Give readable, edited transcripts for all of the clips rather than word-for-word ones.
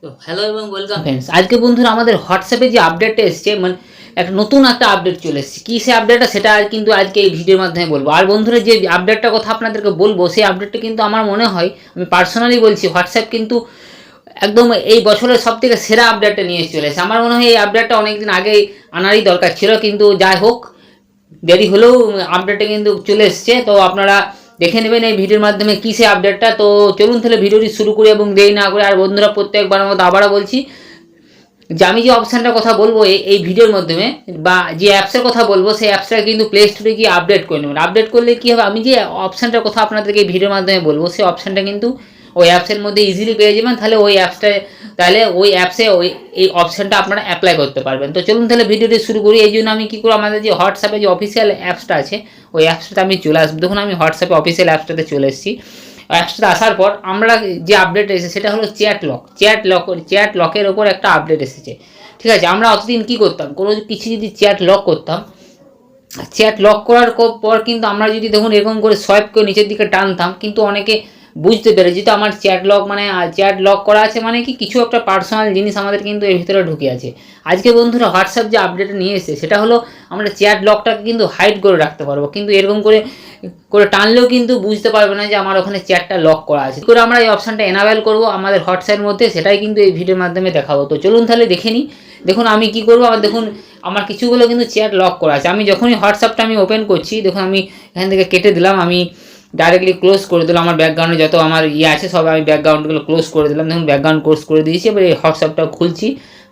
তো হ্যালো এবং welcome friends. আজকে বন্ধুরা আমাদের হোয়াটসঅ্যাপে যে আপডেটটা এসছে মানে একটা নতুন একটা আপডেট চলে এসেছে। কী সেই আপডেটটা সেটা কিন্তু আজকে এই ভিডিওর মাধ্যমে বলবো। আর বন্ধুরা যে আপডেটটার কথা আপনাদেরকে বলবো সেই আপডেটটা কিন্তু আমার মনে হয়, আমি পার্সোনালি বলছি, হোয়াটসঅ্যাপ কিন্তু একদম এই বছরের সবথেকে সেরা আপডেটটা নিয়ে চলে এসেছে। আমার মনে হয় এই আপডেটটা অনেকদিন আগেই আনারই দরকার ছিল, কিন্তু যাই হোক দেরি হলেও আপডেটটা কিন্তু চলে এসছে। তো আপনারা দেখে নেবেন এই ভিডিওর মাধ্যমে কী সেই আপডেটটা। তো চলুন তাহলে ভিডিওটি শুরু করি এবং দেরি না করে। আর বন্ধুরা প্রত্যেকবারের মতো আবারও বলছি যে আমি যে অপশানটার কথা বলবো এই ভিডিওর মাধ্যমে বা যে অ্যাপসের কথা বলবো সেই অ্যাপসটা কিন্তু প্লে স্টোরে গিয়ে আপডেট করে নেবেন। আপডেট করলে কী হবে, আমি যে অপশানটার কথা আপনাদেরকে এই ভিডিওর মাধ্যমে বলবো সেই অপশানটা কিন্তু ওই অ্যাপসের মধ্যে ইজিলি পেয়ে যাবেন। তাহলে ওই অ্যাপসে এই অপশানটা আপনারা অ্যাপ্লাই করতে পারবেন। তো চলুন তাহলে ভিডিওটি শুরু করি। এই জন্য আমি কী করবো, আমাদের যে হোয়াটসঅ্যাপে যে অফিসিয়াল অ্যাপসটা আছে ওই অ্যাপসটাতে আমি চলে আসবো। দেখুন আমি হোয়াটসঅ্যাপে অফিসিয়াল অ্যাপসটাতে চলে এসেছি। অ্যাপসটা আসার পর আমরা যে আপডেট এসেছে সেটা হলো চ্যাট লকের ওপর একটা আপডেট এসেছে। ঠিক আছে, আমরা অতদিন কী করতাম, কোনো কিছু যদি চ্যাট লক করতাম, চ্যাট লক করার পর কিন্তু আমরা যদি দেখুন এরকম করে সোয়াইপ করে নিচের দিকে টানতাম, কিন্তু অনেকে বুঝতে পেরে যেটা আমার চ্যাট লক করা আছে মানে কি কিছু একটা পার্সোনাল জিনিস আমাদের কিন্তু এর ভিতরে ঢুকে আছে। আজকে বন্ধুরা হোয়াটসঅ্যাপ যে আপডেটটা নিয়ে এসেছে সেটা হলো আমরা চ্যাট লকটাকে কিন্তু হাইড করে রাখতে পারবো, কিন্তু এরকম করে করে টানলেও কিন্তু বুঝতে পারবে না যে আমার ওখানে চ্যাটটা লক করা আছে। করে আমরা এই অপশানটা এনাবেল করবো আমাদের হোয়াটসঅ্যাপের মধ্যে, সেটাই কিন্তু এই ভিডিওর মাধ্যমে দেখাবো। তো চলুন তাহলে দেখে নিই। দেখুন আমি কি করবো, আমার দেখুন আমার কিছুগুলো কিন্তু চ্যাট লক করা আছে। আমি যখনই হোয়াটসঅ্যাপটা আমি ওপেন করছি দেখুন আমি এখান থেকে কেটে দিলাম, আমি ডাইরেক্টলি ক্লোজ করে দিলাম। আমার ব্যাকগ্রাউন্ডে যত আমার আছে সব আমি ব্যাকগ্রাউন্ডগুলো ক্লোজ করে দিলাম। দেখুন ব্যাকগ্রাউন্ড ক্লোজ করে দিয়েছি। এবার এই হোয়াটসঅ্যাপটা খুলছি।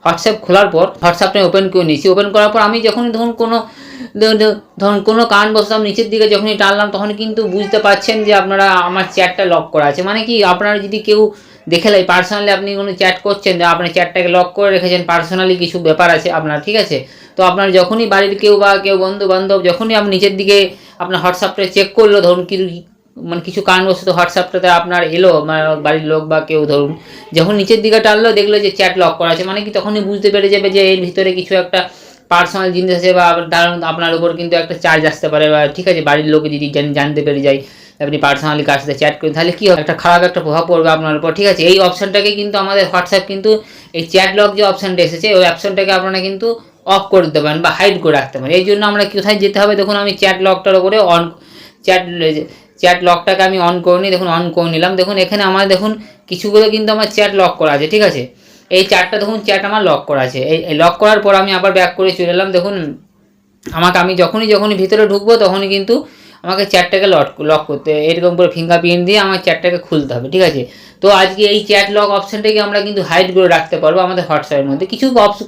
হোয়াটসঅ্যাপ খোলার পর হোয়াটসঅ্যাপটা ওপেন করে নিয়েছি। ওপেন করার পর আমি যখনই ধরুন কোনো কারণবশত আমি নিচের দিকে যখনই টানলাম তখন কিন্তু বুঝতে পারছেন যে আপনারা আমার চ্যাটটা লক করা আছে। মানে কি আপনারা যদি কেউ দেখে নেয় পার্সোনালি আপনি কোনো চ্যাট করছেন, আপনার চ্যাটটাকে লক করে রেখেছেন, পার্সোনালি কিছু ব্যাপার আছে আপনার, ঠিক আছে। তো আপনার যখনই বাড়ির কেউ বা কেউ বন্ধু বান্ধব যখনই আপনি নিচের দিকে আপনার হোয়াটসঅ্যাপটা চেক করলো, ধরুন কিছু কারণবশত হোয়াটসঅ্যাপটাতে আপনার এলো, বাড়ির লোক বা কেউ ধরুন যখন নিচের দিকে টানলো দেখলো যে চ্যাট লক করা আছে, মানে কি তখনই বুঝতে পেরে যাবে যে এর ভিতরে কিছু একটা পার্সোনাল জিনিস আছে বা আপনার উপর কিন্তু একটা চার্জ আসতে পারে, বা ঠিক আছে বাড়ির লোকে যদি জানতে পেরে যায় আপনি পার্সোনালি কার সাথে চ্যাট করেন, তাহলে কী হবে, একটা খারাপ একটা প্রভাব পড়বে আপনার উপর। ঠিক আছে, এই অপশানটাকে কিন্তু আমাদের হোয়াটসঅ্যাপ কিন্তু এই চ্যাট লক যে অপশানটা এসেছে ওই অপশানটাকে আপনারা কিন্তু অফ করে দিতে পারেন বা হাইড করে রাখতে পারেন। এই জন্য আমরা কোথায় যেতে হবে, দেখুন আমি চ্যাট লকটার উপরে চ্যাট চ্যাট লকটাকে আমি অন করে নিই। দেখুন অন করে নিলাম। দেখুন এখানে আমার দেখুন কিছুগুলো কিন্তু আমার চ্যাট লক করা আছে। ঠিক আছে, এই চ্যাটটা দেখুন চ্যাট আমার লক করা আছে। এই লক করার পর আমি আবার ব্যাক করে চলে এলাম। দেখুন আমি যখনই ভিতরে ঢুকবো তখনই কিন্তু আমাকে চ্যাটটাকে লক করতে এরকম করে ফিঙ্গারপ্রিন্ট দিয়ে আমার চ্যাটটাকে খুলতে হবে। ঠিক আছে, তো আজকে এই চ্যাট লক অপশানটাকে আমরা কিন্তু হাইড করে রাখতে পারবো আমাদের হোয়াটসঅ্যাপের মধ্যে।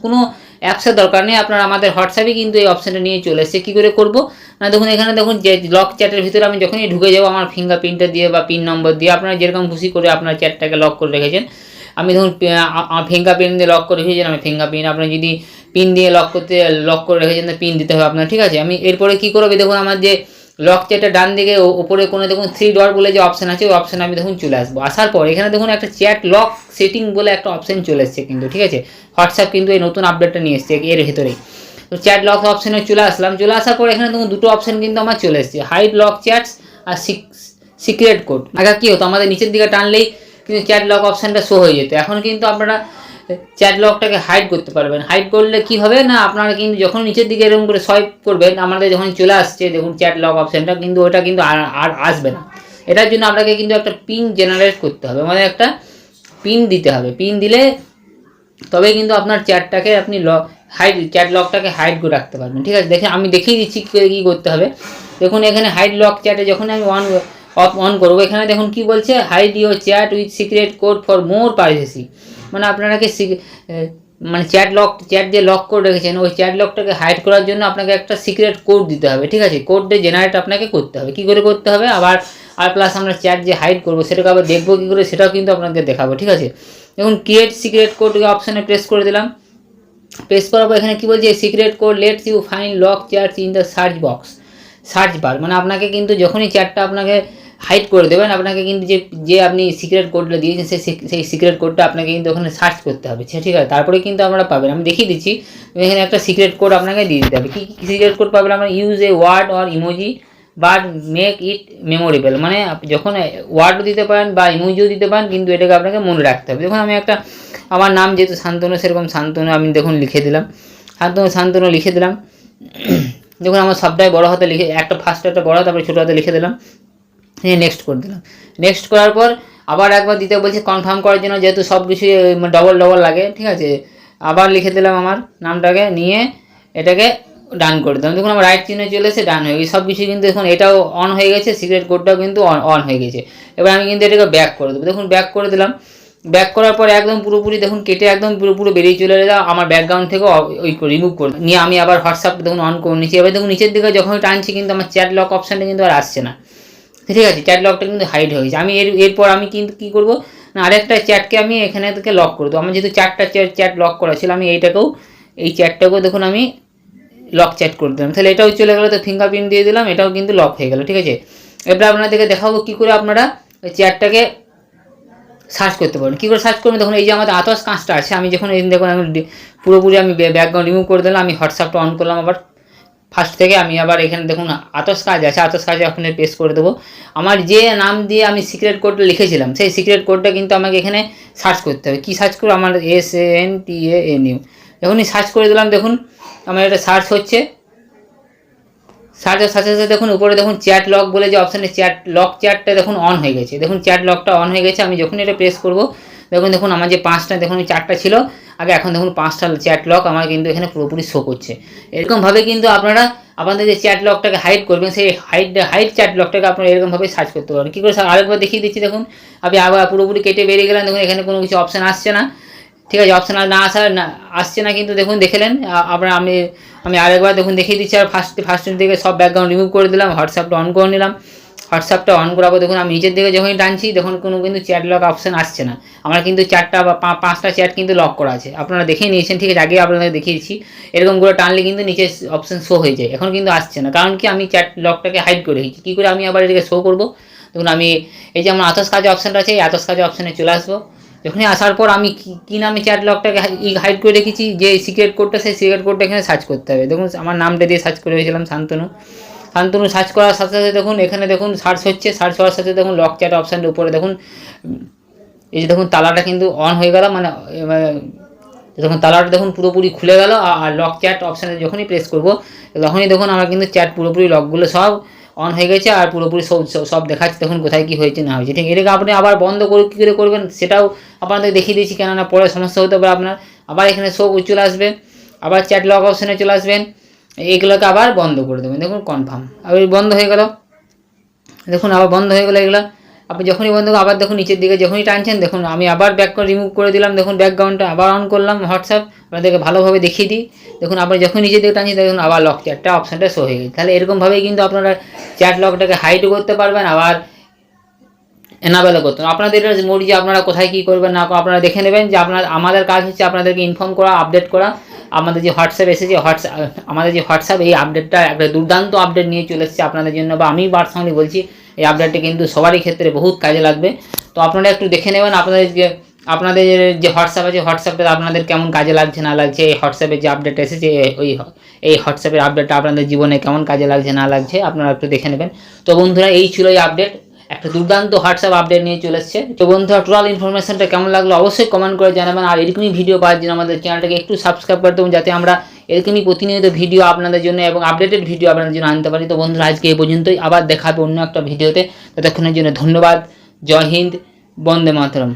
কোনো অ্যাপসের দরকার নেই, আপনার আমাদের হোয়াটসঅ্যাপে কিন্তু এই অপশানটা নিয়ে চলে এসেছে। কী করে করবো না, দেখুন এখানে দেখুন যে লক চ্যাটের ভিতরে আমি যখনই ঢুকে যাবো আমার ফিঙ্গারপ্রিন্টটা দিয়ে বা পিন নম্বর দিয়ে আপনারা যেরকম খুশি করে আপনার চ্যাটটাকে লক করে রেখেছেন। আমি ধরুন ফিঙ্গারপ্রিন্ট দিয়ে লক করে রেখেছেন, আমি ফিঙ্গারপ্রিন্ট, আপনার যদি পিন দিয়ে লক করে রেখেছেন তো পিন দিতে হবে আপনার। ঠিক আছে, আমি এরপরে কী করবো, দেখুন আমার যে লক চ্যাটের ডান দিকে ওপরে কোনো দেখুন 3 ডট বলে যে অপশান আছে ওই অপশানে আমি দেখুন চলে আসবো। আসার পর এখানে দেখুন একটা চ্যাট লক সেটিং বলে একটা অপশান চলে এসছে কিন্তু। ঠিক আছে, হোয়াটসঅ্যাপ কিন্তু এই নতুন আপডেটটা নিয়ে এসছে এর ভিতরেই। তো চ্যাট লক অপশানে চলে আসলাম। চলে আসার পর এখানে দেখুন দুটো অপশান কিন্তু আমার চলে এসছে, হাইড লক চ্যাটস আর সিক্রেট কোড। আগে কী হতো, আমাদের নিচের দিকে টানলেই কিন্তু চ্যাট লক অপশানটা শো হয়ে যেত। এখন কিন্তু আপনারা চ্যাট লকটাকে হাইড করতে পারবেন। হাইড করলে কি হবে না, আপনারা কিন্তু যখন নিচের দিকে এরকম করে সোয়াইপ করবেন আমাদের যখন চলে আসছে দেখুন চ্যাট লক অপশানটা, কিন্তু ওটা কিন্তু আর আসবে না। এটার জন্য আপনাকে কিন্তু একটা পিন জেনারেট করতে হবে, মানে একটা পিন দিতে হবে। পিন দিলে তবে কিন্তু আপনার চ্যাটটাকে আপনি চ্যাট লকটাকে হাইড করে রাখতে পারবেন। ঠিক আছে, দেখে আমি দেখিয়ে দিচ্ছি কী করতে হবে। দেখুন এখানে হাইড লক চ্যাটে যখন আমি অন করবো এখানে দেখুন কি বলছে, hide your chat with secret code for more privacy. মানে আপনাকে মানে চ্যাট যে লক কোড রেখেছেন ওই চ্যাট লকটাকে হাইড করার জন্য আপনাকে একটা সিক্রেট কোড দিতে হবে। ঠিক আছে, কোডটা জেনারেট আপনাকে করতে হবে। কী করে করতে হবে আর প্লাস আমরা চ্যাট যে হাইড করবো সেটাকে আবার দেখবো কী করে সেটাও কিন্তু আপনাকে দেখাবো। ঠিক আছে, দেখুন ক্রিয়েট সিক্রেট কোড অপশানে প্রেস করে দিলাম। প্রেস করার পর এখানে কী বলছে, secret code lets you find lock chats in the search bar. মানে আপনাকে কিন্তু যখনই চ্যাটটা আপনাকে হাইড করে দেবেন আপনাকে কিন্তু যে আপনি সিক্রেট কোডটা দিয়েছেন সেই সিক্রেট কোডটা আপনাকে কিন্তু ওখানে সার্চ করতে হবে। ঠিক আছে, তারপরে কিন্তু আমরা পাবেন। আমি দেখিয়ে দিচ্ছি, এখানে একটা সিক্রেট কোড আপনাকে দিয়ে দিতে হবে। কী সিক্রেট কোড পাবেন, আমরা use a word or emoji but make it memorable, মানে যখন ওয়ার্ডও দিতে পারেন বা ইমোজিও দিতে পারেন, কিন্তু এটাকে আপনাকে মনে রাখতে হবে। দেখুন আমি একটা, আমার নাম যেহেতু শান্তনু, সেরকম শান্তনু আমি দেখুন লিখে দিলাম, শান্তনু লিখে দিলাম। দেখুন আমার সবটাই বড় হাতে লিখে, একটা ফার্স্ট একটা বড় হাতে, তারপরে ছোটো হাতে লিখে দিলাম, নেক্সট করে দিলাম। নেক্সট করার পর আবার একবার দিতে বলছি কনফার্ম করার জন্য, যেহেতু সব কিছু ডবল লাগে, ঠিক আছে। আবার লিখে দিলাম আমার নামটাকে, নিয়ে এটাকে ডান করে দিলাম। দেখুন আমার রাইট চিহ্ন চলে এসে ডান হয়ে গেছে সব কিছু, কিন্তু দেখুন এটাও অন হয়ে গেছে, সিক্রেট কোডটাও কিন্তু অন হয়ে গেছে। এবার আমি কিন্তু এটাকে ব্যাক করে দেবো। দেখুন ব্যাক করে দিলাম, ব্যাক করার পর একদম পুরোপুরি দেখুন কেটে একদম পুরোপুরি বেরিয়ে চলে এলাম আমার ব্যাকগ্রাউন্ড থেকে, ওই রিমুভ করে নিয়ে আমি আবার হোয়াটসঅ্যাপ দেখুন অন করে নিচ্ছি। এবার দেখুন নিচের দিকে যখন টানছি কিন্তু আমার চ্যাট লক অপশানটা কিন্তু আর আসছে না, ঠিক আছে, চ্যাট লকটা কিন্তু হাইড হয়ে গেছে। আমি এরপর আমি কিন্তু কী করবো না, আরেকটা চ্যাটকে আমি এখানে থেকে লক করে দেবো। আমার যেহেতু 4টা চ্যাট লক করা ছিল, আমি এই চ্যাটটাকেও দেখুন আমি লক চ্যাট করে দিলাম, তাহলে এটাও চলে গেলো। তো ফিঙ্গারপ্রিন্ট দিয়ে দিলাম, এটাও কিন্তু লক হয়ে গেল, ঠিক আছে। এবার আপনাদেরকে দেখাবো কী করে আপনারা ওই চ্যাটটাকে সার্চ করতে পারেন। কী করে সার্চ করবেন, দেখুন এই যে আমাদের আতস কাজটা আছে, আমি যখন এই দেখুন আমি পুরোপুরি আমি ব্যাকগ্রাউন্ড রিমুভ করে দিলাম, আমি হোয়াটসঅ্যাপটা অন করলাম আবার ফার্স্ট থেকে। আমি আবার এখানে দেখুন আতস কাজ আছে, আতস কাজে ওখানে পেস্ট করে দেবো। আমার যে নাম দিয়ে আমি সিক্রেট কোডটা লিখেছিলাম, সেই সিক্রেট কোডটা কিন্তু আমাকে এখানে সার্চ করতে হবে। কী সার্চ করবো, আমার SANTANU যখনই সার্চ করে দিলাম, দেখুন আমার এটা সার্চ হচ্ছে। সার্চের সাথে সাথে দেখুন উপরে দেখুন চ্যাট লক বলে যে অপশানে চ্যাটটা দেখুন অন হয়ে গেছে। দেখুন চ্যাট লকটা অন হয়ে গেছে। আমি যখন এটা প্রেস করবো দেখুন আমার যে 5টা দেখুন 4টা ছিল আগে, এখন দেখুন 5টা চ্যাট লক আমার কিন্তু এখানে পুরোপুরি শো করছে। এরকমভাবে কিন্তু আপনারা আপনাদের যে চ্যাট লকটাকে হাইড করবেন, সেই হাইড চ্যাট লকটাকে আপনারা এরকমভাবে সার্চ করতে পারেন। কী করে আরেকবার দেখিয়ে দিচ্ছি, দেখুন আমি আবার পুরোপুরি কেটে বেরিয়ে গেলাম, দেখুন এখানে কোনো কিছু অপশান আসছে না, ঠিক আছে, অপশান আসছে না, কিন্তু দেখুন দেখলেন আপনারা। আমি আরেকবার দেখুন দেখিয়ে দিচ্ছি। আর ফার্স্টের দিকে সব ব্যাকগ্রাউন্ড রিমুভ করে দিলাম, হোয়াটসঅ্যাপটা অন করে নিলাম। হোয়াটসঅ্যাপটা অন করাবো, দেখুন আমি নিচের দিকে যখনই টানছি দেখুন কোনো কিন্তু চ্যাট লক অপশান আসছে না। আমার কিন্তু 4টা বা 5টা চ্যাট কিন্তু লক করা আছে, আপনারা দেখে নিয়েছেন, ঠিক আছে, আগে আপনাদের দেখিয়েছি। এরকম করে টানলে কিন্তু নিচে অপশান শো হয়ে যায়, এখন কিন্তু আসছে না, কারণ কি আমি চ্যাট লকটাকে হাইড করে রেখেছি। কী করে আমি আবার এটাকে শো করবো, দেখুন আমি এই যে আমার আতস কাজে অপশানটা আছে, এই আতস কাজে অপশানে চলে আসবো। যখনই আসার পর আমি কী নামে চ্যাট লকটাকে হাইড করে রেখেছি, যে সিক্রেট কোডটা, সেই সিক্রেট কোডটা এখানে সার্চ করতে হবে। দেখুন আমার নামটা দিয়ে সার্চ করে রেখেছিলাম শান্তনু সার্চ করার সাথে সাথে দেখুন এখানে দেখুন সার্চ হচ্ছে। সার্চ হওয়ার সাথে দেখুন লক চ্যাট অপশানটার উপরে দেখুন এই যে দেখুন তালাটা কিন্তু অন হয়ে গেল, মানে দেখুন তালাটা দেখুন পুরোপুরি খুলে গেল। আর লক চ্যাট অপশানে যখনই প্রেস করবো তখনই দেখুন আমার কিন্তু চ্যাট পুরোপুরি লকগুলো সব অন হয়ে গেছে, আর পুরোপুরি সব দেখাচ্ছে দেখুন কোথায় কী হয়েছে না হয়েছে, ঠিক। এটাকে আপনি আবার বন্ধ করে কী করে করবেন সেটাও আপনাদের দেখিয়ে দিয়েছি, কেননা পরে সমস্যা হতে পারে আপনার। আবার এখানে চলে আসবে, আবার চ্যাট লক অপশানে চলে আসবেন, এইগুলোকে আবার বন্ধ করে দেবেন। দেখুন কনফার্ম, আবার বন্ধ হয়ে গেল, দেখুন আবার বন্ধ হয়ে গেলো এগুলো। আপনি যখনই বন্ধ আবার দেখুন নিচের দিকে যখনই টানছেন, দেখুন আমি আবার রিমুভ করে দিলাম, দেখুন ব্যাকগ্রাউন্ডটা আবার অন করলাম হোয়াটসঅ্যাপ, আপনাদেরকে ভালোভাবে দেখিয়ে দিই। দেখুন আবার যখন নিচের দিকে টানছি দেখুন আবার লক চ্যাটটা অপশানটা শো হয়ে গেছে। তাহলে এরকমভাবেই কিন্তু আপনারা চ্যাট লকটাকে হাইডও করতে পারবেন, আবার এনাবেলও করতে পারবেন। আপনাদের মর্জি আপনারা কোথায় কী করবেন না আপনারা দেখে নেবেন। যে আমাদের কাজ হচ্ছে আপনাদেরকে ইনফর্ম করা, আপডেট করা। আমাদের যে হোয়াটসঅ্যাপ এসেছে, আমাদের যে হোয়াটসঅ্যাপ, এই আপডেটটা একটা দুর্দান্ত আপডেট নিয়ে চলে এসেছে আপনাদের জন্য, বা আমি পার্সোনালি বলছি এই আপডেটটা কিন্তু সবারই ক্ষেত্রে বহুত কাজে লাগবে। তো আপনারা একটু দেখে নেবেন আপনাদের যে হোয়াটসঅ্যাপ আছে, হোয়াটসঅ্যাপটা আপনাদের কেমন কাজে লাগছে না লাগছে। এই হোয়াটসঅ্যাপের যে আপডেট এসেছে, এই হোয়াটসঅ্যাপের আপডেটটা আপনাদের জীবনে কেমন কাজে লাগছে না লাগছে আপনারা একটু দেখে নেবেন। তো বন্ধুরা এই ছিল এই আপডেট, একটা দুর্দান্ত হোয়াটসঅ্যাপ আপডেট নিয়ে চলে এসেছে। তো বন্ধুরা টোটাল ইনফরমেশনটা কেমন লাগলো অবশ্যই কমেন্ট করে জানাবেন। আর এরকমই ভিডিও পাওয়ার জন্য আমাদের চ্যানেলটাকে একটু সাবস্ক্রাইব করে দেবেন, যাতে আমরা এরকমই প্রতিনিয়ত ভিডিও আপনাদের জন্য এবং আপডেটেড ভিডিও আপনাদের জন্য আনতে পারি। তো বন্ধুরা আজকে এই পর্যন্তই, আবার দেখা হবে অন্য একটা ভিডিওতে। ততক্ষণের জন্য ধন্যবাদ। জয় হিন্দ, বন্দে মাতরম।